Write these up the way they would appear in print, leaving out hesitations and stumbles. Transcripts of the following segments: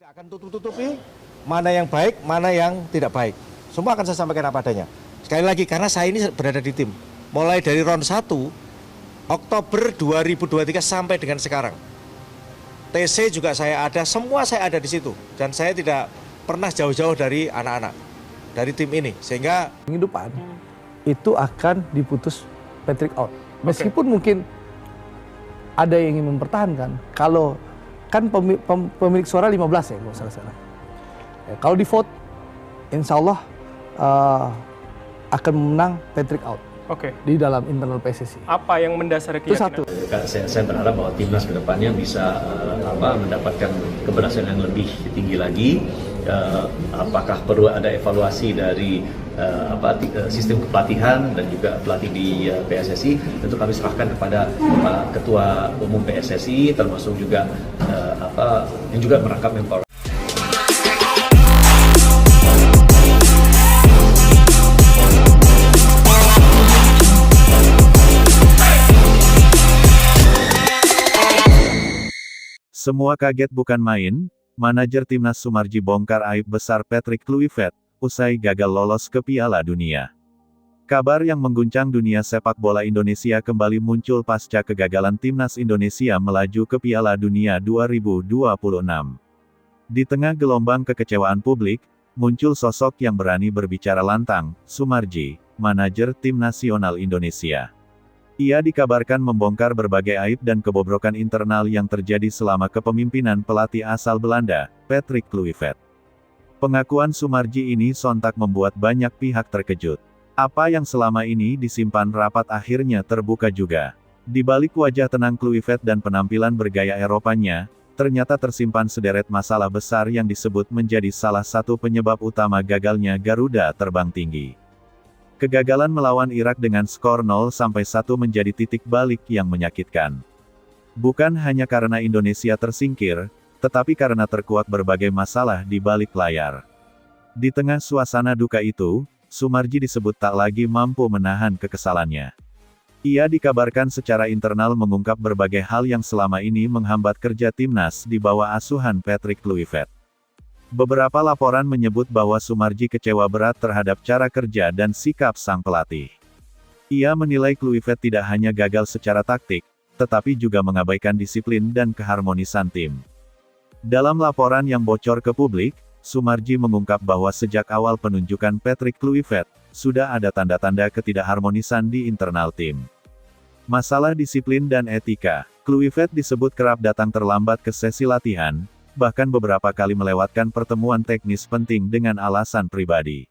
Tidak akan tutup-tutupi mana yang baik, mana yang tidak baik. Semua akan saya sampaikan apa adanya. Sekali lagi, karena saya ini berada di tim. Mulai dari round 1, Oktober 2023 sampai dengan sekarang. TC juga saya ada, semua saya ada di situ. Dan saya tidak pernah jauh-jauh dari anak-anak, dari tim ini. Sehingga minggu depan itu akan diputus Patrick out. Meskipun mungkin ada yang ingin mempertahankan, kalau kan pemilik suara 15 ya kalau salah. Ya, kalau di vote, insya Allah akan menang Patrick out. Di dalam internal PSSI. Apa yang mendasari keyakinan? Itu satu. Saya berharap bahwa timnas kedepannya bisa mendapatkan keberhasilan yang lebih tinggi lagi. Apakah perlu ada evaluasi dari sistem kepelatihan dan juga pelatih di PSSI? Tentu kami serahkan kepada Pak Ketua Umum PSSI, termasuk juga yang juga merangkap Menpora. Semua kaget bukan main, manajer timnas Sumarji bongkar aib besar Patrick Kluivert, usai gagal lolos ke Piala Dunia. Kabar yang mengguncang dunia sepak bola Indonesia kembali muncul pasca kegagalan timnas Indonesia melaju ke Piala Dunia 2026. Di tengah gelombang kekecewaan publik, muncul sosok yang berani berbicara lantang, Sumarji, manajer tim nasional Indonesia. Ia dikabarkan membongkar berbagai aib dan kebobrokan internal yang terjadi selama kepemimpinan pelatih asal Belanda, Patrick Kluivert. Pengakuan Sumarji ini sontak membuat banyak pihak terkejut. Apa yang selama ini disimpan rapat akhirnya terbuka juga. Di balik wajah tenang Kluivert dan penampilan bergaya Eropanya, ternyata tersimpan sederet masalah besar yang disebut menjadi salah satu penyebab utama gagalnya Garuda Terbang Tinggi. Kegagalan melawan Irak dengan skor 0-1 menjadi titik balik yang menyakitkan. Bukan hanya karena Indonesia tersingkir, tetapi karena terkuak berbagai masalah di balik layar. Di tengah suasana duka itu, Sumarji disebut tak lagi mampu menahan kekesalannya. Ia dikabarkan secara internal mengungkap berbagai hal yang selama ini menghambat kerja timnas di bawah asuhan Patrick Kluivert. Beberapa laporan menyebut bahwa Sumarji kecewa berat terhadap cara kerja dan sikap sang pelatih. Ia menilai Kluivert tidak hanya gagal secara taktik, tetapi juga mengabaikan disiplin dan keharmonisan tim. Dalam laporan yang bocor ke publik, Sumarji mengungkap bahwa sejak awal penunjukan Patrick Kluivert, sudah ada tanda-tanda ketidakharmonisan di internal tim. Masalah disiplin dan etika, Kluivert disebut kerap datang terlambat ke sesi latihan, bahkan beberapa kali melewatkan pertemuan teknis penting dengan alasan pribadi.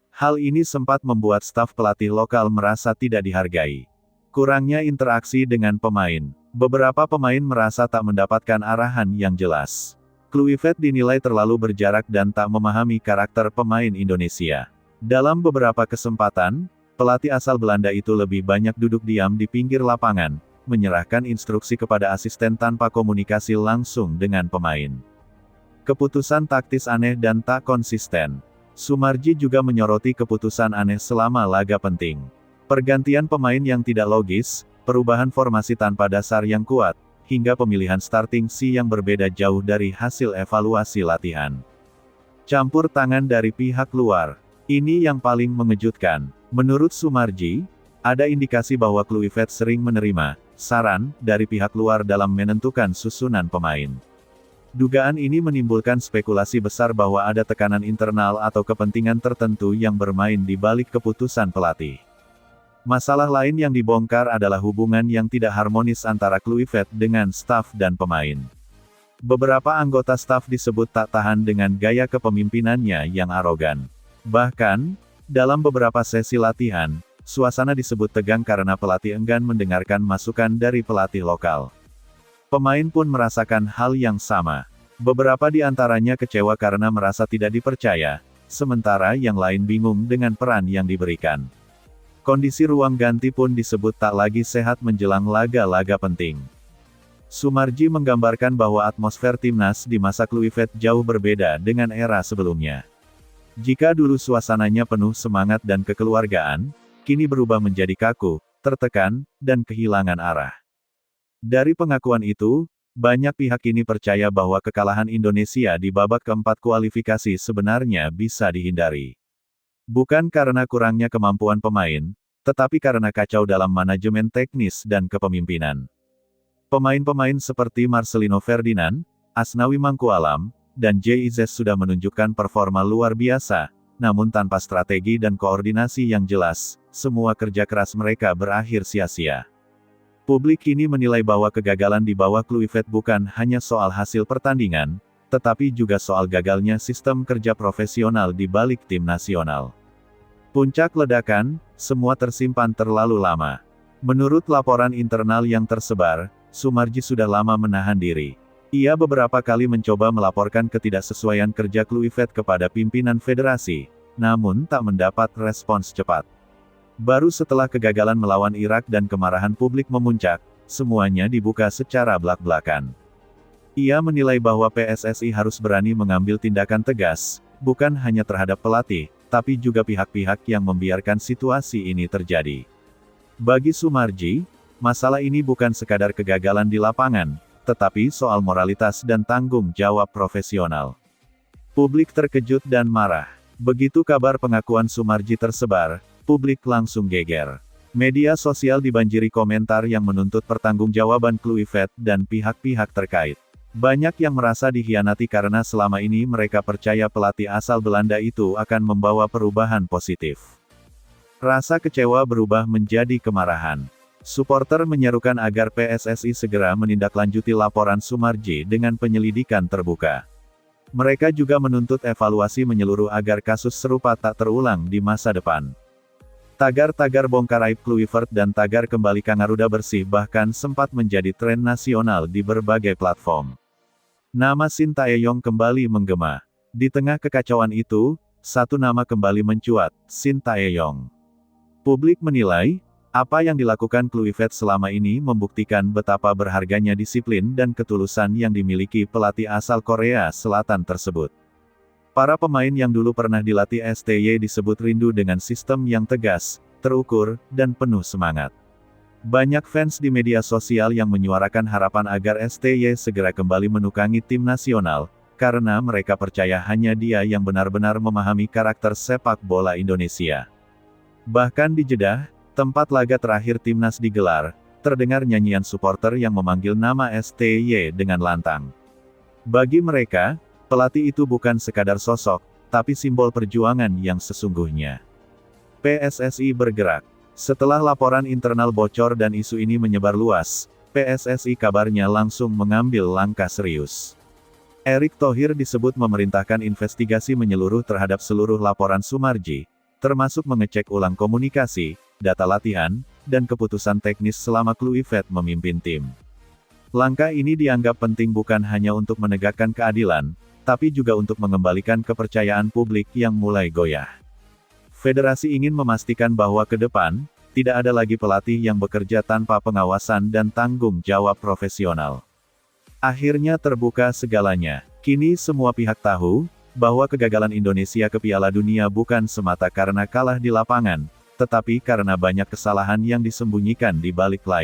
Hal ini sempat membuat staf pelatih lokal merasa tidak dihargai. Kurangnya interaksi dengan pemain. Beberapa pemain merasa tak mendapatkan arahan yang jelas. Kluivert dinilai terlalu berjarak dan tak memahami karakter pemain Indonesia. Dalam beberapa kesempatan, pelatih asal Belanda itu lebih banyak duduk diam di pinggir lapangan, menyerahkan instruksi kepada asisten tanpa komunikasi langsung dengan pemain. Keputusan taktis aneh dan tak konsisten. Sumarji juga menyoroti keputusan aneh selama laga penting. Pergantian pemain yang tidak logis, perubahan formasi tanpa dasar yang kuat, hingga pemilihan starting yang berbeda jauh dari hasil evaluasi latihan. Campur tangan dari pihak luar. Ini yang paling mengejutkan. Menurut Sumarji, ada indikasi bahwa Kluivert sering menerima saran dari pihak luar dalam menentukan susunan pemain. Dugaan ini menimbulkan spekulasi besar bahwa ada tekanan internal atau kepentingan tertentu yang bermain di balik keputusan pelatih. Masalah lain yang dibongkar adalah hubungan yang tidak harmonis antara Kluivert dengan staf dan pemain. Beberapa anggota staf disebut tak tahan dengan gaya kepemimpinannya yang arogan. Bahkan, dalam beberapa sesi latihan, suasana disebut tegang karena pelatih enggan mendengarkan masukan dari pelatih lokal. Pemain pun merasakan hal yang sama. Beberapa di antaranya kecewa karena merasa tidak dipercaya, sementara yang lain bingung dengan peran yang diberikan. Kondisi ruang ganti pun disebut tak lagi sehat menjelang laga-laga penting. Sumarji menggambarkan bahwa atmosfer timnas di masa Kluivert jauh berbeda dengan era sebelumnya. Jika dulu suasananya penuh semangat dan kekeluargaan, kini berubah menjadi kaku, tertekan, dan kehilangan arah. Dari pengakuan itu, Banyak pihak kini percaya bahwa kekalahan Indonesia di babak keempat kualifikasi sebenarnya bisa dihindari. Bukan karena kurangnya kemampuan pemain, tetapi karena kacau dalam manajemen teknis dan kepemimpinan. Pemain-pemain seperti Marcelino Ferdinand, Asnawi Mangkualam, dan JIZ sudah menunjukkan performa luar biasa, namun tanpa strategi dan koordinasi yang jelas, semua kerja keras mereka berakhir sia-sia. Publik kini menilai bahwa kegagalan di bawah Kluivert bukan hanya soal hasil pertandingan, tetapi juga soal gagalnya sistem kerja profesional di balik tim nasional. Puncak ledakan, semua tersimpan terlalu lama. Menurut laporan internal yang tersebar, Soemarji sudah lama menahan diri. Ia beberapa kali mencoba melaporkan ketidaksesuaian kerja Kluivert kepada pimpinan federasi, namun tak mendapat respons cepat. Baru setelah kegagalan melawan Irak dan kemarahan publik memuncak, semuanya dibuka secara blak-blakan. Ia menilai bahwa PSSI harus berani mengambil tindakan tegas, bukan hanya terhadap pelatih, tapi juga pihak-pihak yang membiarkan situasi ini terjadi. Bagi Soemarji, masalah ini bukan sekadar kegagalan di lapangan, tetapi soal moralitas dan tanggung jawab profesional. Publik terkejut dan marah. Begitu kabar pengakuan Soemarji tersebar, publik langsung geger. Media sosial dibanjiri komentar yang menuntut pertanggungjawaban Kluivert dan pihak-pihak terkait. Banyak yang merasa dikhianati karena selama ini mereka percaya pelatih asal Belanda itu akan membawa perubahan positif. Rasa kecewa berubah menjadi kemarahan. Supporter menyerukan agar PSSI segera menindaklanjuti laporan Soemarji dengan penyelidikan terbuka. Mereka juga menuntut evaluasi menyeluruh agar kasus serupa tak terulang di masa depan. Tagar-tagar bongkar aib Kluivert dan tagar kembali Garuda Bersih bahkan sempat menjadi tren nasional di berbagai platform. Nama Sintayong kembali menggema. Di tengah kekacauan itu, satu nama kembali mencuat, Sintayong. Publik menilai, apa yang dilakukan Kluivert selama ini membuktikan betapa berharganya disiplin dan ketulusan yang dimiliki pelatih asal Korea Selatan tersebut. Para pemain yang dulu pernah dilatih STY disebut rindu dengan sistem yang tegas, terukur, dan penuh semangat. Banyak fans di media sosial yang menyuarakan harapan agar STY segera kembali menukangi tim nasional, karena mereka percaya hanya dia yang benar-benar memahami karakter sepak bola Indonesia. Bahkan di Jeddah, tempat laga terakhir timnas digelar, terdengar nyanyian supporter yang memanggil nama STY dengan lantang. Bagi mereka, pelatih itu bukan sekadar sosok, tapi simbol perjuangan yang sesungguhnya. PSSI bergerak. Setelah laporan internal bocor dan isu ini menyebar luas, PSSI kabarnya langsung mengambil langkah serius. Erick Thohir disebut memerintahkan investigasi menyeluruh terhadap seluruh laporan Soemarji, termasuk mengecek ulang komunikasi, data latihan, dan keputusan teknis selama Kluivert memimpin tim. Langkah ini dianggap penting bukan hanya untuk menegakkan keadilan, tapi juga untuk mengembalikan kepercayaan publik yang mulai goyah. Federasi ingin memastikan bahwa ke depan, tidak ada lagi pelatih yang bekerja tanpa pengawasan dan tanggung jawab profesional. Akhirnya terbuka segalanya. Kini semua pihak tahu, bahwa kegagalan Indonesia ke Piala Dunia bukan semata karena kalah di lapangan, tetapi karena banyak kesalahan yang disembunyikan di balik layar.